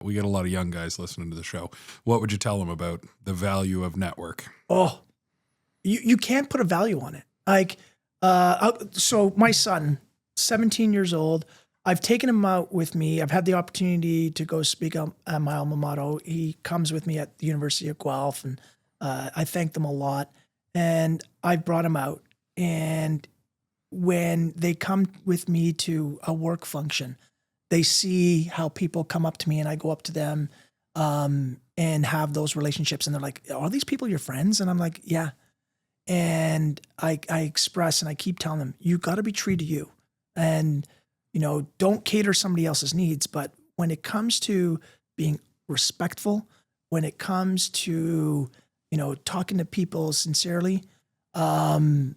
We get a lot of young guys listening to the show. What would you tell them about the value of network? Oh, you can't put a value on it. Like, so my son, 17 years old, I've taken him out with me. I've had the opportunity to go speak at my alma mater. He comes with me at the University of Guelph, and I thank them a lot. And I brought him out. And when they come with me to a work function, they see how people come up to me and I go up to them and have those relationships. And they're like, are these people your friends? And I'm like, yeah. And I express and I keep telling them, you got to be true to you. And, don't cater somebody else's needs. But when it comes to being respectful, when it comes to, talking to people sincerely, and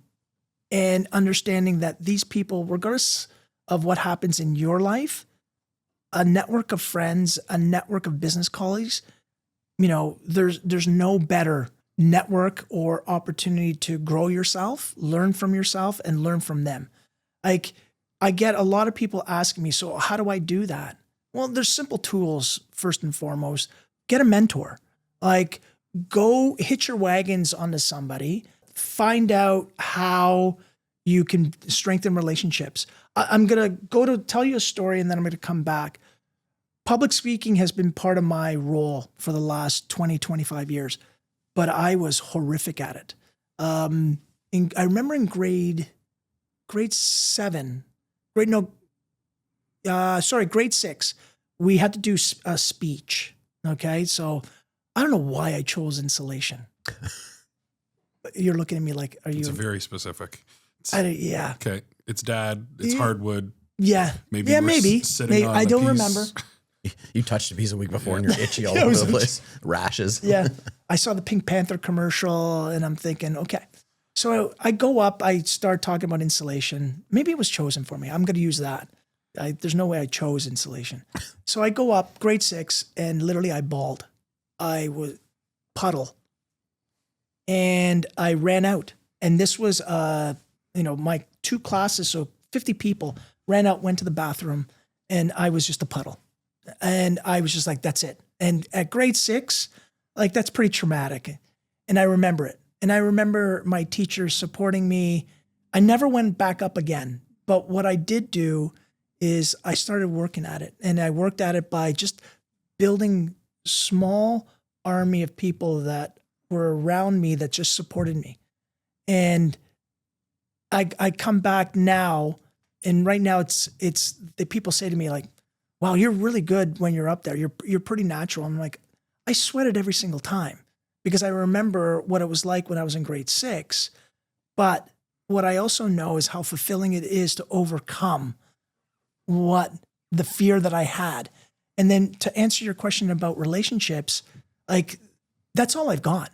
understanding that these people, regardless of what happens in your life, a network of friends, a network of business colleagues, there's no better network or opportunity to grow yourself, learn from yourself, and learn from them. Like, I get a lot of people asking me, so how do I do that? Well, there's simple tools. First and foremost, get a mentor. Like, go hitch your wagons onto somebody, find out how you can strengthen relationships. I'm going to go to tell you a story and then I'm going to come back. Public speaking has been part of my role for the last 20, 25 years, but I was horrific at it. I remember in grade 6, we had to do a speech. Okay. So I don't know why I chose insulation. You're looking at me like, are you? It's very specific. Yeah. Okay. It's dad. It's hardwood. Yeah. Maybe. Yeah, maybe. I don't piece. remember. You touched a piece a week before and you're itchy all over the place. Rashes. Yeah. I saw the Pink Panther commercial and I'm thinking, okay. So I go up, I start talking about insulation. Maybe it was chosen for me. I'm going to use that. There's no way I chose insulation. So I go up, grade 6, and literally I bawled. I was puddle. And I ran out. And this was, my 2 classes, so 50 people, ran out, went to the bathroom, and I was just a puddle. And I was just like, that's it. And at grade 6, like, that's pretty traumatic. And I remember it. And I remember my teachers supporting me. I never went back up again. But what I did do is I started working at it. And I worked at it by just building small army of people that were around me that just supported me. And I come back now, and right now it's the people say to me like, wow, you're really good when you're up there. You're pretty natural. I'm like, I sweated every single time because I remember what it was like when I was in grade 6. But what I also know is how fulfilling it is to overcome the fear that I had. And then to answer your question about relationships, like, that's all I've got.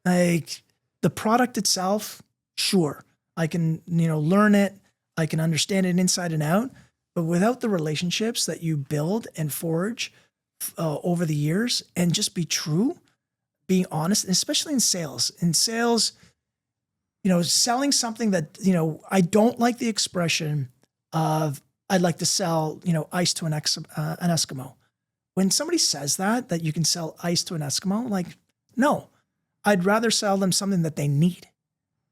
Like, the product itself, sure, I can, learn it. I can understand it inside and out. But without the relationships that you build and forge over the years, and just be true, being honest, and especially in sales. In sales, selling something that, I don't like the expression of, I'd like to sell, ice to an Eskimo. When somebody says that you can sell ice to an Eskimo, like, no, I'd rather sell them something that they need.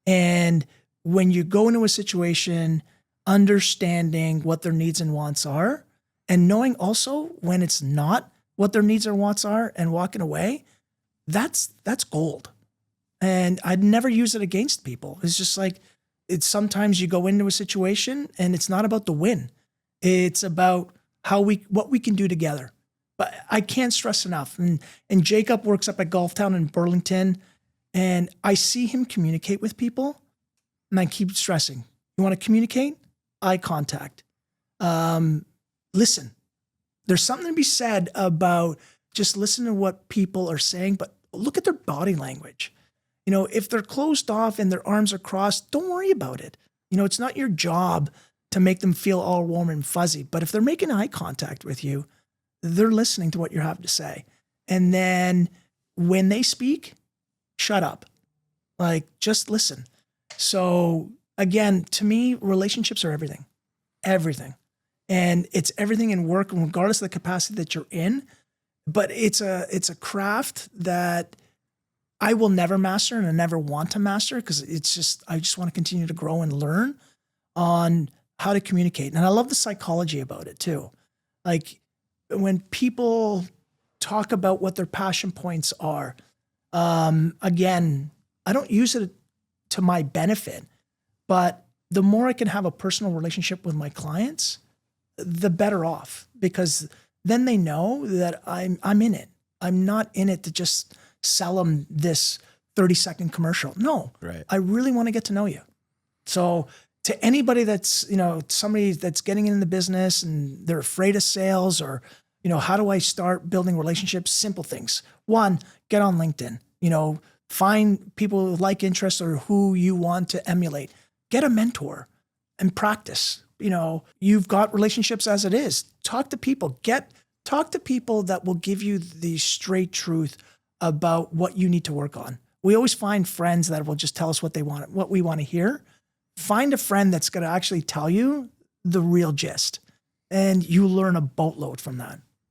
And when you go into a situation, understanding what their needs and wants are, and knowing also when it's not what their needs or wants are and walking away, that's gold. And I'd never use it against people. It's just like, it's sometimes you go into a situation and it's not about the win. It's about what we can do together. But I can't stress enough. And Jacob works up at Golftown in Burlington, and I see him communicate with people, and I keep stressing, you want to communicate? Eye contact. Listen. There's something to be said about just listen to what people are saying, but look at their body language. If they're closed off and their arms are crossed, don't worry about it. It's not your job to make them feel all warm and fuzzy. But if they're making eye contact with you, they're listening to what you have to say. And then when they speak, shut up. Like, just listen. So again, to me, relationships are everything. Everything. And it's everything in work, regardless of the capacity that you're in. but it's a craft that I will never master and I never want to master because I just want to continue to grow and learn on how to communicate. And I love the psychology about it too. Like when people talk about what their passion points are, again, I don't use it to my benefit, but the more I can have a personal relationship with my clients, the better off, because then they know that I'm in it. I'm not in it to just sell them this 30-second commercial. No, Right. I really want to get to know you. So to anybody that's, somebody that's getting in the business and they're afraid of sales or, how do I start building relationships? Simple things. One, get on LinkedIn, find people with like interests or who you want to emulate. Get a mentor and practice. You've got relationships as it is. Talk to people. Talk to people that will give you the straight truth about what you need to work on. We always find friends that will just tell us what we want to hear. Find a friend that's going to actually tell you the real gist, and you learn a boatload from that.